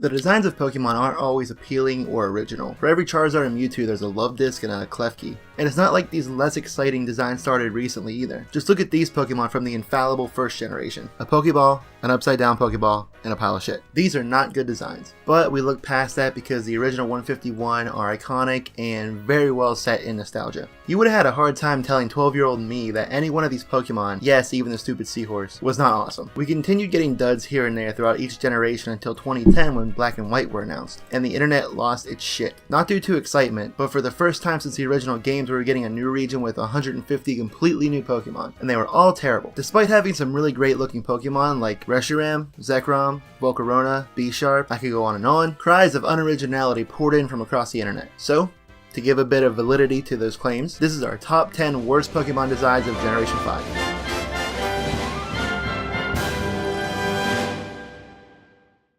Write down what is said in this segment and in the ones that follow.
The designs of Pokemon aren't always appealing or original. For every Charizard and Mewtwo there's a Luvdisc and a Klefki. And it's not like these less exciting designs started recently either. Just look at these Pokemon from the infallible first generation. A Pokeball, an upside down Pokeball, and a pile of shit. These are not good designs. But we look past that because the original 151 are iconic and very well set in nostalgia. You would have had a hard time telling 12-year-old me that any one of these Pokemon, yes, even the stupid Seahorse, was not awesome. We continued getting duds here and there throughout each generation until 2010 when Black and White were announced, and the internet lost its shit. Not due to excitement, but for the first time since the original games we were getting a new region with 150 completely new Pokemon, and they were all terrible. Despite having some really great looking Pokemon like Reshiram, Zekrom, Volcarona, B-Sharp, I could go on and on, cries of unoriginality poured in from across the internet. So, to give a bit of validity to those claims, this is our top 10 worst Pokemon designs of Generation 5.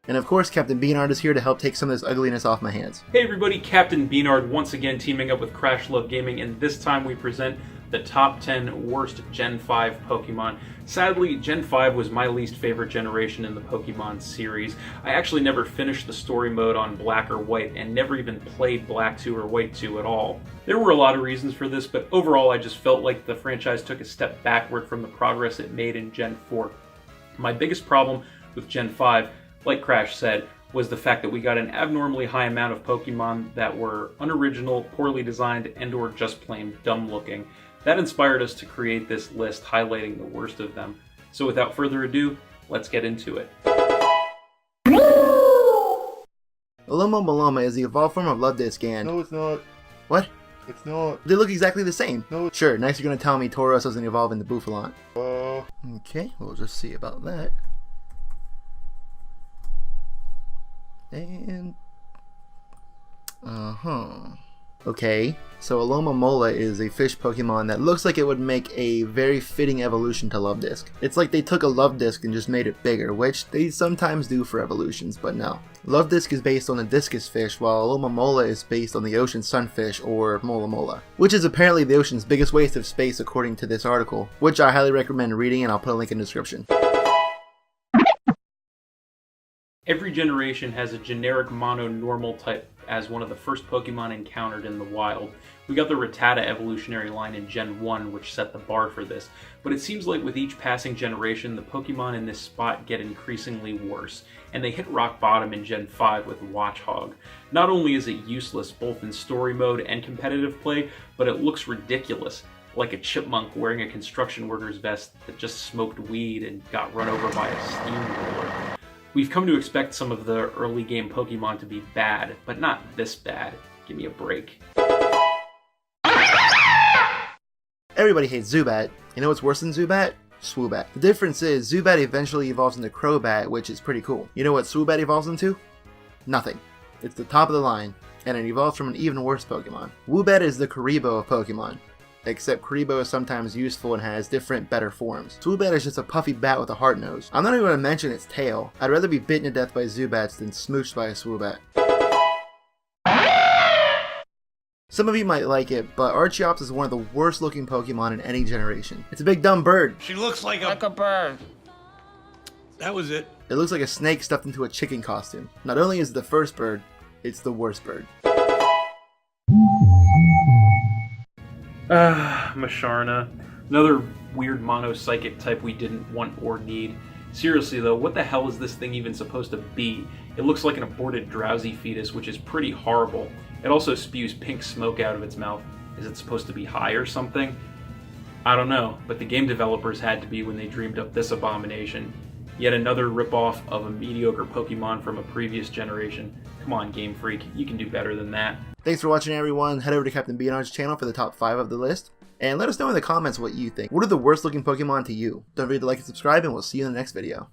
And of course, Captain B-Nard is here to help take some of this ugliness off my hands. Hey everybody, Captain B-Nard once again teaming up with CrashLove Gaming, and this time we present the top 10 worst Gen 5 Pokemon. Sadly, Gen 5 was my least favorite generation in the Pokemon series. I actually never finished the story mode on Black or White, and never even played Black 2 or White 2 at all. There were a lot of reasons for this, but overall I just felt like the franchise took a step backward from the progress it made in Gen 4. My biggest problem with Gen 5, like Crash said, was the fact that we got an abnormally high amount of Pokemon that were unoriginal, poorly designed, and or just plain dumb looking. That inspired us to create this list highlighting the worst of them. So without further ado, let's get into it. Alomo Maloma is the evolved form of Luvdisc and... No, it's not. What? It's not. They look exactly the same. No. Sure, next you're gonna tell me Tauros doesn't evolve into Bouffalant. Okay, we'll just see about that. And... Okay, so Alomomola is a fish Pokemon that looks like it would make a very fitting evolution to Luvdisc. It's like they took a Luvdisc and just made it bigger, which they sometimes do for evolutions, but no. Luvdisc is based on the discus fish, while Alomomola is based on the ocean sunfish, or Mola Mola, which is apparently the ocean's biggest waste of space according to this article, which I highly recommend reading, and I'll put a link in the description. Every generation has a generic mono-normal type as one of the first Pokemon encountered in the wild. We got the Rattata evolutionary line in Gen 1, which set the bar for this, but it seems like with each passing generation, the Pokemon in this spot get increasingly worse, and they hit rock bottom in Gen 5 with Watchhog. Not only is it useless both in story mode and competitive play, but it looks ridiculous, like a chipmunk wearing a construction worker's vest that just smoked weed and got run over by a steamroller. We've come to expect some of the early game Pokemon to be bad, but not this bad. Give me a break. Everybody hates Zubat. You know what's worse than Zubat? Swoobat. The difference is, Zubat eventually evolves into Crobat, which is pretty cool. You know what Swoobat evolves into? Nothing. It's the top of the line, and it evolves from an even worse Pokemon. Woobat is the Kuribo of Pokemon. Except Kuribo is sometimes useful and has different, better forms. Swoobat is just a puffy bat with a hard nose. I'm not even going to mention its tail. I'd rather be bitten to death by Zubats than smooched by a Swoobat. Some of you might like it, but Archeops is one of the worst looking Pokemon in any generation. It's a big dumb bird. She looks like a bird. That was it. It looks like a snake stuffed into a chicken costume. Not only is it the first bird, it's the worst bird. Mushara. Another weird mono-psychic type we didn't want or need. Seriously though, what the hell is this thing even supposed to be? It looks like an aborted drowsy fetus, which is pretty horrible. It also spews pink smoke out of its mouth. Is it supposed to be high or something? I don't know, but the game developers had to be when they dreamed up this abomination. Yet another ripoff of a mediocre Pokemon from a previous generation. Come on, Game Freak, you can do better than that. Thanks for watching, everyone. Head over to Captain B-Nard's channel for the top 5 of the list. And let us know in the comments what you think. What are the worst looking Pokemon to you? Don't forget to like and subscribe, and we'll see you in the next video.